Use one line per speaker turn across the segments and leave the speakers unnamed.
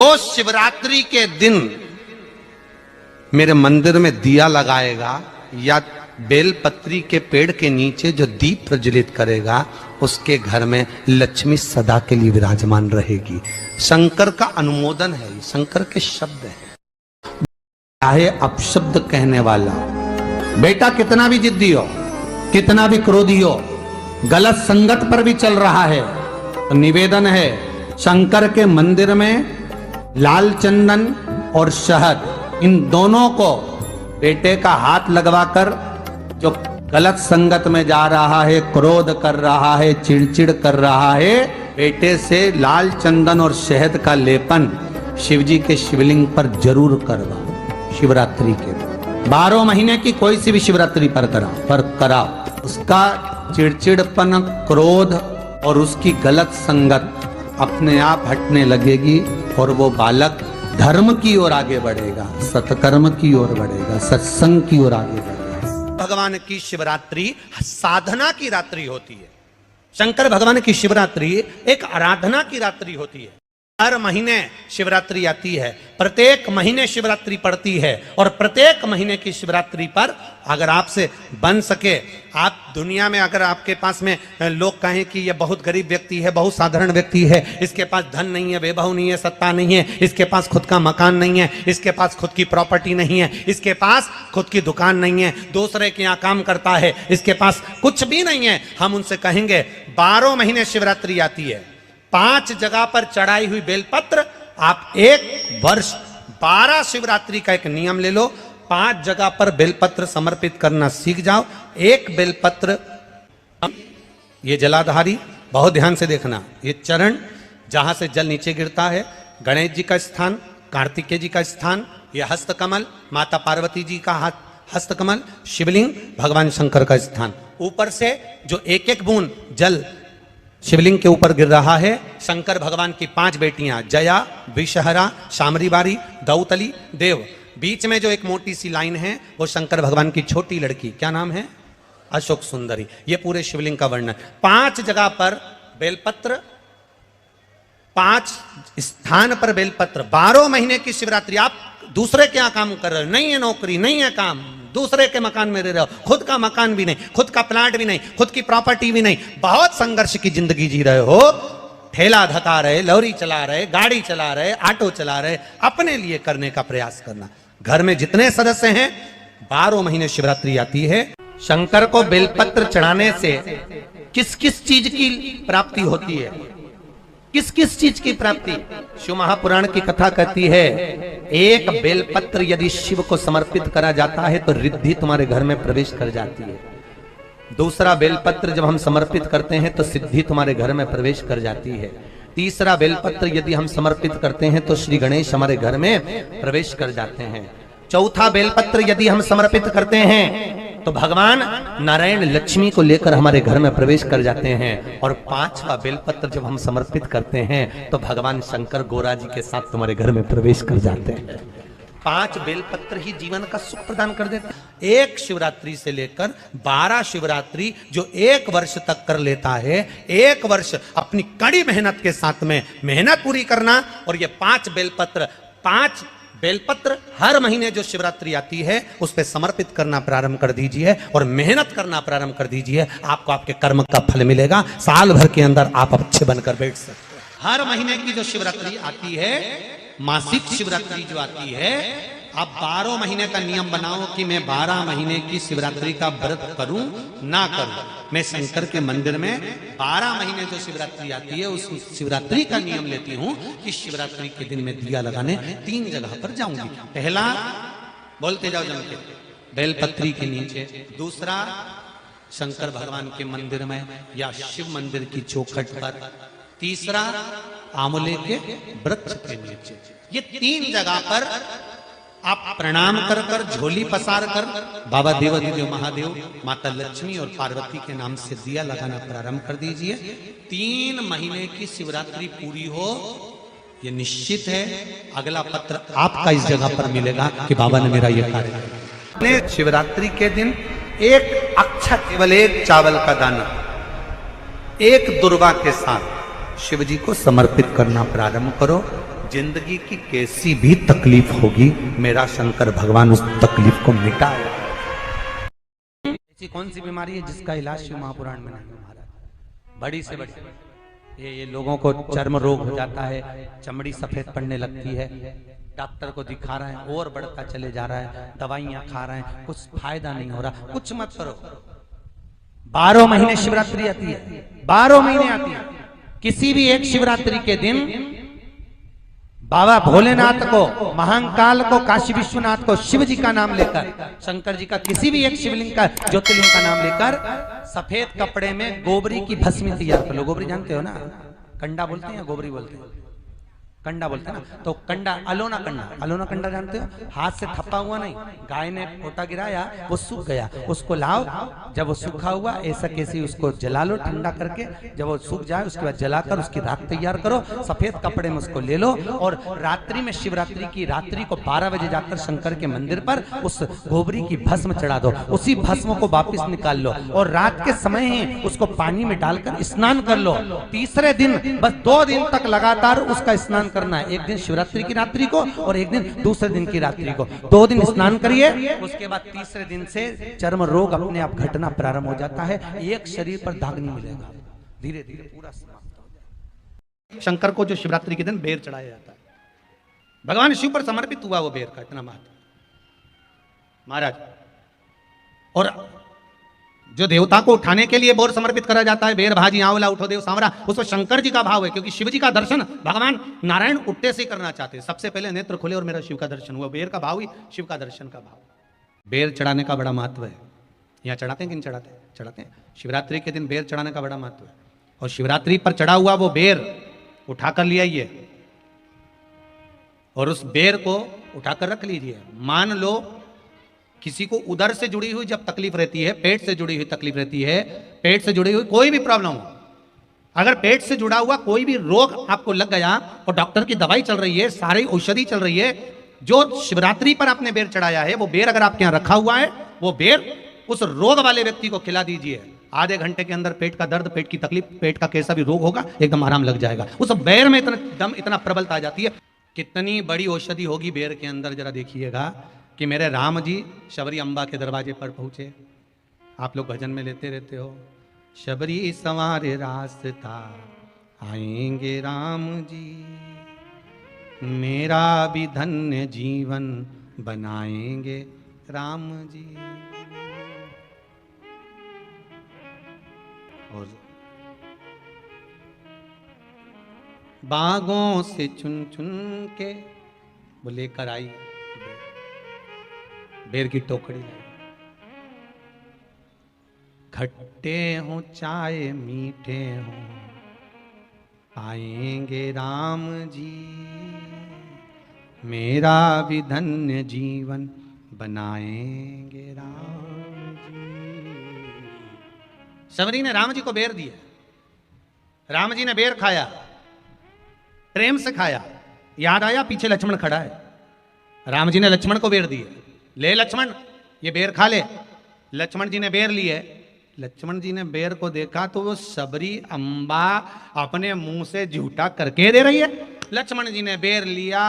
जो शिवरात्रि के दिन मेरे मंदिर में दिया लगाएगा या बेलपत्री के पेड़ के नीचे जो दीप प्रज्वलित करेगा, उसके घर में लक्ष्मी सदा के लिए विराजमान रहेगी। शंकर का अनुमोदन है, शंकर के शब्द है। चाहे अपशब्द कहने वाला बेटा कितना भी जिद्दी हो, कितना भी क्रोधी हो, गलत संगत पर भी चल रहा है, तो निवेदन है शंकर के मंदिर में लाल चंदन और शहद, इन दोनों को बेटे का हाथ लगवाकर, जो गलत संगत में जा रहा है, क्रोध कर रहा है, चिड़चिड़ कर रहा है, बेटे से लाल चंदन और शहद का लेपन शिवजी के शिवलिंग पर जरूर करवा। शिवरात्रि के 12 महीने की कोई सी भी शिवरात्रि पर करा, उसका चिड़चिड़पन, क्रोध और उसकी गलत संगत अपने आप हटने लगेगी और वो बालक धर्म की ओर आगे बढ़ेगा, सत्कर्म की ओर बढ़ेगा, सत्संग की ओर आगे बढ़ेगा। भगवान की शिवरात्रि साधना की रात्रि होती है। शंकर भगवान की शिवरात्रि एक आराधना की रात्रि होती है। हर महीने शिवरात्रि आती है, प्रत्येक महीने शिवरात्रि पड़ती है, और प्रत्येक महीने की शिवरात्रि पर अगर आपसे बन सके, आप दुनिया में अगर आपके पास में लोग कहें कि यह बहुत गरीब व्यक्ति है, बहुत साधारण व्यक्ति है, इसके पास धन नहीं है, वैभव नहीं है, सत्ता नहीं है, इसके पास खुद का मकान नहीं है, इसके पास खुद की प्रॉपर्टी नहीं है, इसके पास खुद की दुकान नहीं है, दूसरे के यहाँ काम करता है, इसके पास कुछ भी नहीं है, हम उनसे कहेंगे 12 महीने शिवरात्रि आती है, 5 जगह पर चढ़ाई हुई बेलपत्र, आप एक वर्ष 12 शिवरात्रि का एक नियम ले लो, 5 जगह पर बेलपत्र समर्पित करना सीख जाओ। एक बेलपत्र, ये जलाधारी, बहुत ध्यान से देखना, ये चरण जहां से जल नीचे गिरता है, गणेश जी का स्थान, कार्तिकेय जी का स्थान, ये हस्तकमल माता पार्वती जी का हस्तकमल, शिवलिंग भगवान शंकर का स्थान, ऊपर से जो एक एक बूंद जल शिवलिंग के ऊपर गिर रहा है, शंकर भगवान की 5 बेटियां, जया, विषहरा, शामरी बारी, दौतली, देव, बीच में जो एक मोटी सी लाइन है वो शंकर भगवान की छोटी लड़की, क्या नाम है, अशोक सुंदरी। ये पूरे शिवलिंग का वर्णन। 5 जगह पर बेलपत्र, 5 स्थान पर बेलपत्र, 12 महीने की शिवरात्रि। आप दूसरे क्या काम कर रहे हो, नहीं है नौकरी, नहीं है काम, दूसरे के मकान में रह रहे हो, खुद का मकान भी नहीं, खुद का प्लाट भी नहीं, खुद की प्रॉपर्टी भी नहीं, बहुत संघर्ष की जिंदगी जी रहे हो, ठेला धका रहे, लॉरी चला रहे, गाड़ी चला रहे, ऑटो चला रहे, अपने लिए करने का प्रयास करना। घर में जितने सदस्य हैं, 12 महीने शिवरात्रि आती है। शंकर को बेलपत्र चढ़ाने से किस किस चीज की प्राप्ति होती है, किस किस चीज की प्राप्ति? शिव महापुराण की कथा कहती है, एक बेलपत्र यदि शिव को समर्पित करा जाता है तो रिद्धि तुम्हारे घर में प्रवेश कर जाती है। दूसरा बेलपत्र जब हम समर्पित करते हैं तो सिद्धि तुम्हारे घर में प्रवेश कर जाती है। तीसरा बेलपत्र यदि हम समर्पित करते हैं तो श्री गणेश हमारे घर में प्रवेश कर जाते हैं। चौथा बेलपत्र यदि हम समर्पित करते हैं तो भगवान नारायण लक्ष्मी को लेकर हमारे घर में प्रवेश कर जाते हैं। और 5वां बेलपत्र जब हम समर्पित करते हैं तो भगवान शंकर गोरा जी के साथ तुम्हारे घर में प्रवेश कर जाते हैं। 5 बेलपत्र ही जीवन का सुख प्रदान कर देते हैं। एक शिवरात्रि से लेकर 12 शिवरात्रि जो 1 वर्ष तक कर लेता है, 1 वर्ष अपनी कड़ी मेहनत के साथ में मेहनत पूरी करना, और ये 5 बेलपत्र हर महीने जो शिवरात्रि आती है उस पर समर्पित करना प्रारंभ कर दीजिए और मेहनत करना प्रारंभ कर दीजिए। आपको आपके कर्म का फल मिलेगा, साल भर के अंदर आप अच्छे बनकर बैठ सकते हैं। हर महीने की जो शिवरात्रि आती है, मासिक शिवरात्रि जो आती है, आप 12 महीने का नियम बनाओ कि मैं 12 महीने की शिवरात्रि का व्रत करूं ना करूं। मैं शंकर के मंदिर में 12 महीने जो शिवरात्रि आती है उस शिवरात्रि का नियम लेती हूं कि शिवरात्रि के दिन मैं दिया लगाने 3 जगह पर जाऊंगी। पहला, बोलते जाओ जम के, बेलपत्री के नीचे। दूसरा, शंकर भगवान के मंदिर में या शिव मंदिर की चौखट पर। तीसरा, आंवले के वृक्ष के नीचे। ये 3 जगह पर आप प्रणाम कर कर, झोली पसार कर बाबा देवाधिदेव महादेव, माता लक्ष्मी और पार्वती के नाम से दिया लगाना प्रारंभ कर दीजिए। 3 महीने की शिवरात्रि पूरी हो, ये निश्चित है अगला पत्र आपका इस जगह पर मिलेगा कि बाबा ने मेरा ये कार्य किया। शिवरात्रि के दिन एक अक्षत, केवल 1 चावल का दाना 1 दुर्वा के साथ शिव जी को समर्पित करना प्रारंभ करो। जिंदगी की कैसी भी तकलीफ होगी, मेरा शंकर भगवान उस तकलीफ को मिटाएगा। ऐसी कौन सी बीमारी है जिसका इलाज शिव महापुराण में नहीं महाराज? बड़ी से बड़ी ये लोगों को चर्म रोग हो जाता है, चमड़ी सफेद पड़ने लगती है, डॉक्टर को दिखा रहे हैं और बढ़ता चले जा रहा है, दवाइयां खा रहे हैं, कुछ फायदा नहीं हो रहा। कुछ मत करो, 12 महीने शिवरात्रि आती है, 12 महीने आती है। किसी भी एक शिवरात्रि के दिन बाबा भोलेनाथ को, महाकाल को, काशी विश्वनाथ को, शिव जी का नाम लेकर, शंकर जी का किसी भी एक शिवलिंग का, ज्योतिर्लिंग का नाम लेकर सफेद कपड़े में गोबरी की भस्मी तैयार कर लो। गोबरी जानते हो ना, कंडा बोलते हैं या गोबरी बोलते हैं? कंडा बोलते हैं ना। तो कंडा, अलोना कंडा, अलोना कंडा जानते हो? हाथ से थप्पा हुआ नहीं, गाय ने पोटा गिराया, वो सूख गया, उसको लाओ, जब वो सूखा हुआ ऐसा कैसे उसको जला लो ठंडा करके, जब वो सूख जाए उसके बाद जलाकर उसकी राख तैयार करो, सफेद कपड़े में उसको ले लो और रात्रि में, शिवरात्रि की रात्रि को 12 बजे जाकर शंकर के मंदिर पर उस गोबरी की भस्म चढ़ा दो। उसी भस्म को वापिस निकाल लो और रात के समय ही उसको पानी में डालकर स्नान कर लो। तीसरे दिन, बस 2 दिन तक लगातार उसका स्नान करना है। एक दिन शिवरात्रि की रात्रि को और एक दिन दूसरे दिन की रात्रि को। 2 दिन स्नान करिए, उसके बाद तीसरे दिन से चर्म रोग अपने आप घटना प्रारंभ हो जाता है। एक शरीर पर दाग नहीं मिलेगा, धीरे धीरे पूरा समाप्त हो जाएगा। शंकर को जो शिवरात्रि के दिन बेर चढ़ाया जाता है, भगवान शिव पर समर्पित हुआ वो बेर का इतना महत्व महाराज। और जो देवता को उठाने के लिए बोर समर्पित करा जाता है, बेर भाजी आंवला उठो देव सांवरा, उसमें शंकर जी का भाव है, क्योंकि शिव जी का दर्शन भगवान नारायण उठते से करना चाहते हैं। सबसे पहले नेत्र खुले और मेरा शिव का दर्शन हुआ। बेर का भाव ही शिव का दर्शन का भाव। बेर चढ़ाने का बड़ा महत्व है। यहाँ चढ़ाते हैं कि नहीं चढ़ाते? चढ़ाते हैं। शिवरात्रि के दिन बेर चढ़ाने का बड़ा महत्व है। और शिवरात्रि पर चढ़ा हुआ वो बेर उठाकर ले आइए और उस बेर को उठाकर रख लीजिए। मान लो किसी को उदर से जुड़ी हुई जब तकलीफ रहती है, पेट से जुड़ी हुई तकलीफ रहती है, पेट से जुड़ी हुई कोई भी प्रॉब्लम हो, अगर पेट से जुड़ा हुआ कोई भी रोग आपको लग गया और डॉक्टर की दवाई चल रही है, सारी औषधि चल रही है, जो शिवरात्रि पर आपने बेर चढ़ाया है, वो बेर अगर आपके यहां रखा हुआ है, वो बेर उस रोग वाले व्यक्ति को खिला दीजिए। आधे घंटे के अंदर पेट का दर्द, पेट की तकलीफ, पेट का कैसा भी रोग होगा, एकदम आराम लग जाएगा। उस बेर में इतना दम, इतना प्रबलता आ जाती है। कितनी बड़ी औषधि होगी बेर के अंदर, जरा देखिएगा कि मेरे राम जी शबरी अम्बा के दरवाजे पर पहुंचे। आप लोग भजन में लेते रहते हो, शबरी संवारे रास्ता आएंगे राम जी, मेरा भी धन्य जीवन बनाएंगे राम जी। और बागों से चुन चुन के वो लेकर आई बेर की टोकरी, खट्टे हो चाहे मीठे हो पाएंगे राम जी, मेरा भी धन्य जीवन बनाएंगे राम जी। शबरी ने राम जी को बेर दिया, राम जी ने बेर खाया, प्रेम से खाया। याद आया पीछे लक्ष्मण खड़ा है, राम जी ने लक्ष्मण को बेर दिए, ले लक्ष्मण ये बेर खा ले। लक्ष्मण जी ने बेर लिए, लक्ष्मण जी ने बेर को देखा तो वो शबरी अम्बा अपने मुंह से झूठा करके दे रही है। लक्ष्मण जी ने बेर लिया,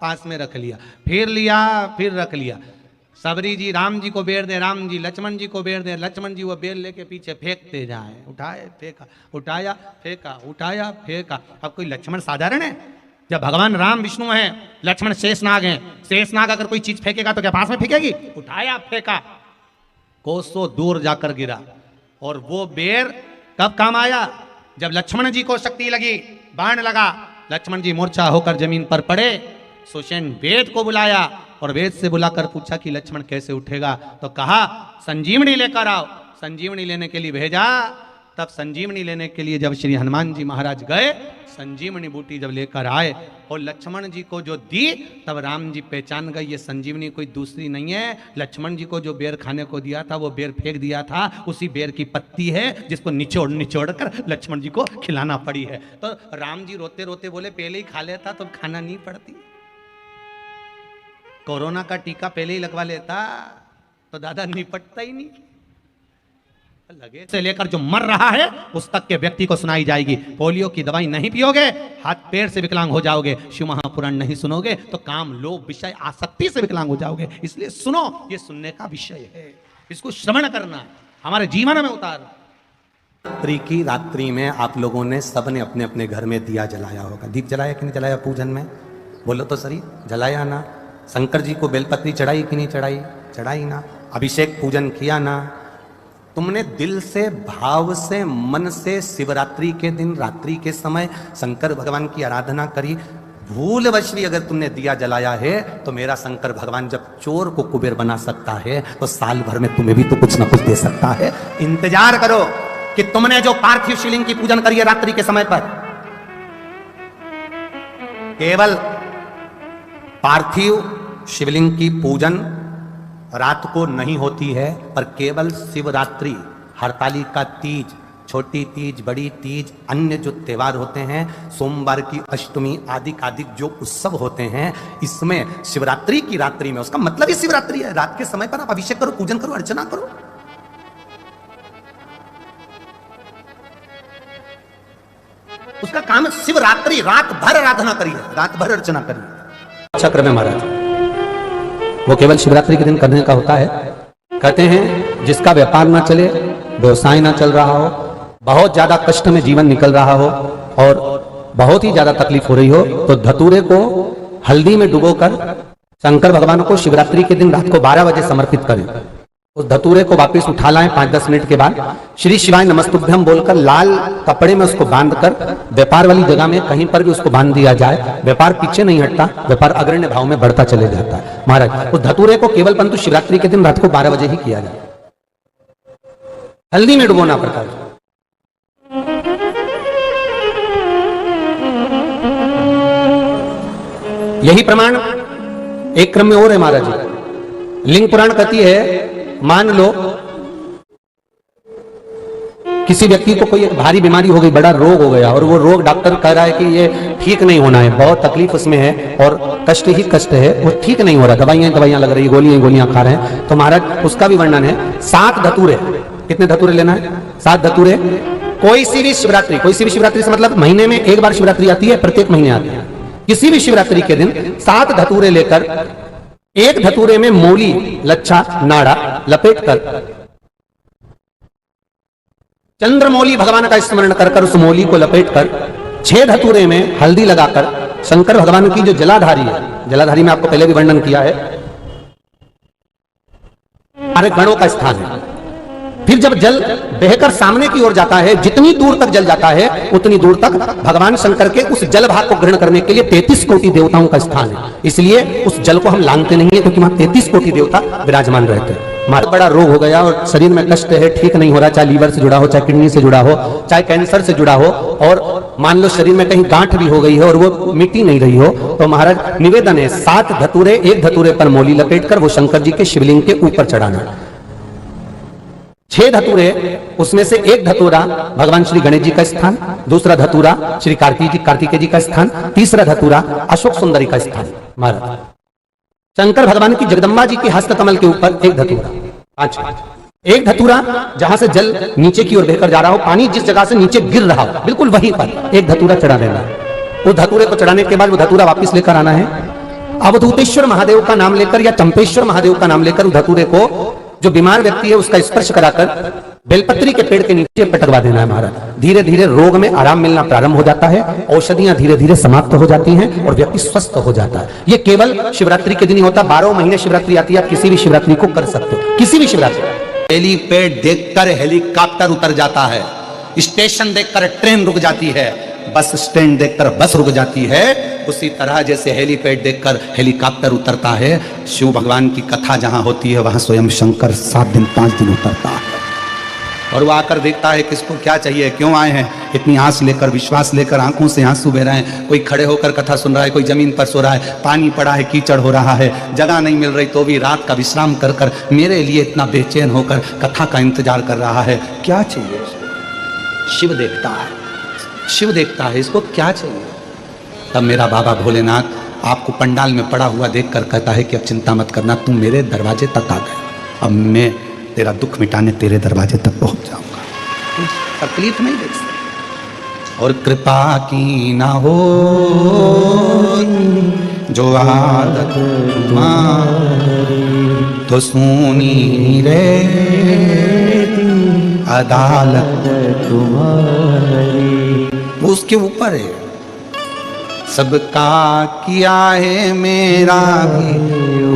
पास में रख लिया, फिर लिया, फिर रख लिया। शबरी जी राम जी को बेर दे, राम जी लक्ष्मण जी को बेर दे, लक्ष्मण जी वो बेर लेके पीछे फेंकते जाए, उठाए फेंका, उठाया फेंका, उठाया फेंका। अब कोई लक्ष्मण साधारण है? जब भगवान राम विष्णु हैं, लक्ष्मण शेषनाग हैं, शेषनाग अगर कोई चीज फेंकेगा तो क्या पास में फेंकेगी? उठाया फेंका, कोसों दूर जाकर गिरा। और वो बेर कब काम आया? जब लक्ष्मण जी को शक्ति लगी, बाण लगा, लक्ष्मण जी मूर्छा होकर जमीन पर पड़े, सुषेण वेद को बुलाया और वेद से बुलाकर पूछा कि लक्ष्मण कैसे उठेगा, तो कहा संजीवनी लेकर आओ। संजीवनी लेने के लिए भेजा। तब संजीवनी लेने के लिए जब श्री हनुमान जी महाराज गए, संजीवनी बूटी जब लेकर आए और लक्ष्मण जी को जो दी, तब राम जी पहचान गए ये संजीवनी कोई दूसरी नहीं है। लक्ष्मण जी को जो बेर खाने को दिया था, वो बेर फेंक दिया था, उसी बेर की पत्ती है जिसको निचोड़ निचोड़ कर लक्ष्मण जी को खिलाना पड़ी है। तो राम जी रोते रोते बोले पहले ही खा लेता तो खाना नहीं पड़ती, कोरोना का टीका पहले ही लगवा लेता तो दादा निपटता ही नहीं। लगे से लेकर जो मर रहा है उस तक के व्यक्ति को सुनाई जाएगी। पोलियो की दवाई नहीं पियोगे, हाथ पैर से विकलांग हो जाओगे। शिव महापुराण नहीं सुनोगे तो काम, लोभ, विषय, आसक्ति से विकलांग हो जाओगे। इसलिए सुनो, ये सुनने का विषय है, इसको श्रवण करना, हमारे जीवन में उतारना। रात्रि की रात्रि में आप लोगों ने सबने अपने अपने घर में दिया जलाया होगा। दीप जलाया कि नहीं जलाया पूजन में? बोलो तो सही, जलाया ना? शंकर जी को बेलपत्री चढ़ाई कि नहीं चढ़ाई? चढ़ाई ना? अभिषेक पूजन किया ना? तुमने दिल से, भाव से, मन से शिवरात्रि के दिन रात्रि के समय शंकर भगवान की आराधना करी। भूलवश भी अगर तुमने दिया जलाया है तो मेरा शंकर भगवान जब चोर को कुबेर बना सकता है तो साल भर में तुम्हें भी तो कुछ ना कुछ दे सकता है। इंतजार करो कि तुमने जो पार्थिव शिवलिंग की पूजन करी है रात्रि के समय पर, केवल पार्थिव शिवलिंग की पूजन रात को नहीं होती है, पर केवल शिवरात्रि, हरतालिका तीज, छोटी तीज, बड़ी तीज, अन्य जो त्योहार होते हैं, सोमवार की अष्टमी आदि आदि जो उत्सव होते हैं, इसमें शिवरात्रि की रात्रि में, उसका मतलब ही शिवरात्रि है, रात के समय पर आप अभिषेक करो, पूजन करो, अर्चना करो। उसका काम है शिवरात्रि, रात भर आराधना करिए, रात भर अर्चना करिए। चक्र में महाराज वो केवल शिवरात्रि के दिन करने का होता है। कहते हैं जिसका व्यापार ना चले, व्यवसाय ना चल रहा हो, बहुत ज्यादा कष्ट में जीवन निकल रहा हो और बहुत ही ज्यादा तकलीफ हो रही हो, तो धतूरे को हल्दी में डुबोकर शंकर भगवान को शिवरात्रि के दिन रात को 12 बजे समर्पित करें। उस धतूरे को वापस उठा लाएं 5-10 मिनट के बाद, श्री शिवाय नमस्तुभ्यम बोलकर लाल कपड़े में उसको बांधकर व्यापार वाली जगह में कहीं पर भी उसको बांध दिया जाए। व्यापार पीछे नहीं हटता, व्यापार अग्रण्य भाव में बढ़ता चले जाता है। महाराज उस धतूरे को केवल परंतु शिवरात्रि के दिन रात को 12 बजे ही किया जाए, हल्दी में डुबोना प्रकार। यही प्रमाण एक क्रम में और है महाराज जी। लिंग पुराण कहती है, मान लो किसी व्यक्ति को कोई एक भारी बीमारी हो गई, बड़ा रोग हो गया, और वो रोग डॉक्टर कह रहा है कि ये ठीक नहीं होना है, बहुत तकलीफ उसमें है और कष्ट ही कष्ट है, वो ठीक नहीं हो रहा, दवाइयां लग रही, गोलियां खा रहे हैं। तो महाराज उसका भी वर्णन है। 7 धतूरे, कितने धतूरे लेना है? 7 धतूरे। कोई सी भी शिवरात्रि से मतलब महीने में एक बार शिवरात्रि आती है, प्रत्येक महीने आती है। किसी भी शिवरात्रि के दिन 7 धतूरे लेकर, एक धतूरे में मूली, लच्छा, नाड़ा लपेटकर चंद्रमौली भगवान का स्मरण कर उस मौली को लपेटकर 6 धतूरे में हल्दी लगाकर शंकर भगवान की जो जलाधारी है, जलाधारी में आपको पहले भी वर्णन किया है, सारे गणों का स्थान है। फिर जब जल बहकर सामने की ओर जाता है, जितनी दूर तक जल जाता है उतनी दूर तक भगवान शंकर के उस जल भाग को ग्रहण करने के लिए 33 कोटि देवताओं का स्थान है। इसलिए उस जल को हम लांघते नहीं है, क्योंकि वहां 33 कोटि देवता विराजमान रहते हैं। हमारा बड़ा रोग हो गया और शरीर में कष्ट है, ठीक नहीं हो रहा, चाहे लीवर से जुड़ा हो, चाहे किडनी से जुड़ा हो, चाहे कैंसर से जुड़ा हो, और मान लो शरीर में कहीं गांठ भी हो गई है और वो मिट्टी नहीं रही हो, तो महाराज निवेदन है 7 धतूरे, एक धतूरे पर मौली लपेटकर वो शंकर जी के शिवलिंग के ऊपर चढ़ाना। 6 धतूरे, उसमें से एक धतूरा भगवान श्री गणेश जी का स्थान, दूसरा धतूरा श्री कार्तिकेय जी का स्थान, तीसरा धतूरा अशोक सुंदरी का स्थान। महाराज शंकर भगवान की जगदम्बा जी के हस्त कमल के ऊपर एक धतूरा, 5, एक धतूरा जहां से जल नीचे की ओर बहकर जा रहा हो, पानी जिस जगह से नीचे गिर रहा हो बिल्कुल वहीं पर एक धतूरा चढ़ा देना है। उस धतूरे को चढ़ाने के बाद वो धतूरा वापिस लेकर आना है। अवधूतेश्वर महादेव का नाम लेकर या चंपेश्वर महादेव का नाम लेकर उस धतूरे को जो बीमार व्यक्ति है उसका स्पर्श कराकर बेलपत्री के पेड़ के नीचे पटकवा देना है। महाराज धीरे धीरे रोग में आराम मिलना प्रारंभ हो जाता है, औषधियां धीरे धीरे समाप्त हो जाती हैं और व्यक्ति स्वस्थ हो जाता है। ये केवल शिवरात्रि के दिन ही होता, 12 महीने शिवरात्रि आती है, आप किसी भी शिवरात्रि को कर सकते हो, किसी भी शिवरात्रि। हेलीपैड देखकर हेलीकॉप्टर उतर जाता है, स्टेशन देखकर ट्रेन रुक जाती है, बस स्टैंड देखकर बस रुक जाती है, उसी तरह जैसे हेलीपैड देखकर हेलीकॉप्टर उतरता है, शिव भगवान की कथा जहां होती है वहां स्वयं शंकर 7 दिन 5 दिन उतरता है और वो आकर देखता है किसको क्या चाहिए, क्यों आए हैं, इतनी आस लेकर, विश्वास लेकर, आंखों से आंसू बह रहे हैं। कोई खड़े होकर कथा सुन रहा है, कोई जमीन पर सो रहा है, पानी पड़ा है, कीचड़ हो रहा है, जगह नहीं मिल रही तो भी रात का विश्राम कर कर मेरे लिए इतना बेचैन होकर कथा का इंतजार कर रहा है। क्या चाहिए? शिव देखता है, शिव देखता है, इसको क्या चाहिए? तब मेरा बाबा भोलेनाथ आपको पंडाल में पड़ा हुआ देखकर कहता है कि अब चिंता मत करना, तुम मेरे दरवाजे तक आ गए, अब मैं
तेरा दुख मिटाने तेरे दरवाजे तक पहुंच जाऊंगा। तकलीफ नहीं देख सकते। और कृपा की ना हो जो आदत तुम्हारी, तो सुनी रे अदालत तुम्हारी। वो उसके ऊपर है। सबका किया है मेरा भी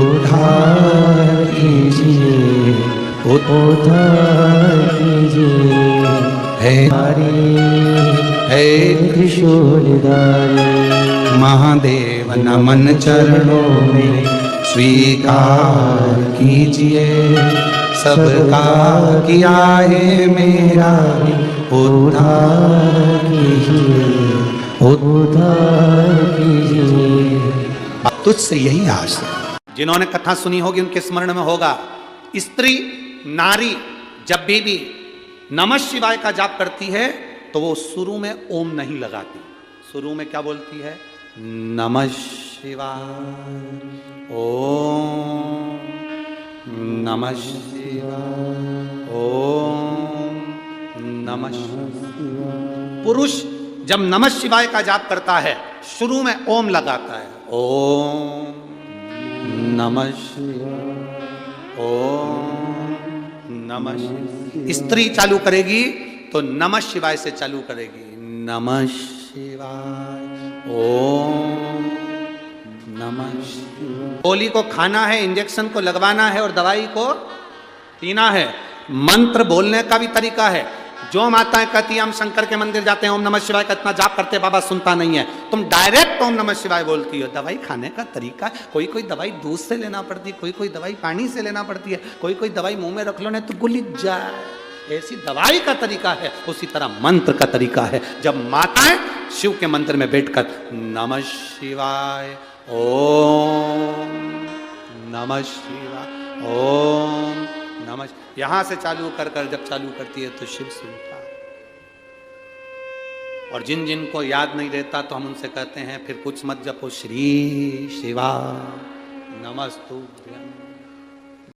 उद्धार कीजिए, उद्धार कीजिए। है त्रिशूलधारी महादेव नमन चरणों में स्वीकार कीजिए। सबका किया है मेरा भी उद्धार कीजिए, उद्धार कीजिए। तुझसे यही आस है। जिन्होंने कथा सुनी होगी उनके स्मरण में होगा, स्त्री नारी जब भी नमः शिवाय का जाप करती है तो वो शुरू में ओम नहीं लगाती। शुरू में क्या बोलती है? नमः शिवाय, ओम नमः शिवाय, ओम नमः शिवाय। पुरुष जब नमः शिवाय का जाप करता है शुरू में ओम लगाता है, ओम नमः शिवाय, ओम नमः शिवाय। स्त्री चालू करेगी तो नमः शिवाय से चालू करेगी, नमः शिवाय, ओम नमः शिवाय। गोली को खाना है, इंजेक्शन को लगवाना है और दवाई को पीना है। मंत्र बोलने का भी तरीका है। जो माताएं कहती हैं हम शंकर के मंदिर जाते हैं, ओम नमः शिवाय का इतना जाप करते, बाबा सुनता नहीं है। तुम डायरेक्ट ओम नमः शिवाय बोलती हो। दवाई खाने का तरीका, कोई कोई दवाई दूध से लेना पड़ती है, कोई कोई दवाई पानी से लेना पड़ती है, कोई कोई दवाई मुंह में रख लो नहीं तो गुलिच जाए। ऐसी दवाई का तरीका है, उसी तरह मंत्र का तरीका है। जब माताएं शिव के मंदिर में बैठकर नमः शिवाय, ओम नमः शिवाय, ओम नमः, यहां से चालू कर कर जब चालू करती है तो शिव सुनता। और जिन जिन को याद नहीं रहता तो हम उनसे कहते हैं फिर कुछ मत जपो, श्री शिवा नमस्तुभ्यं।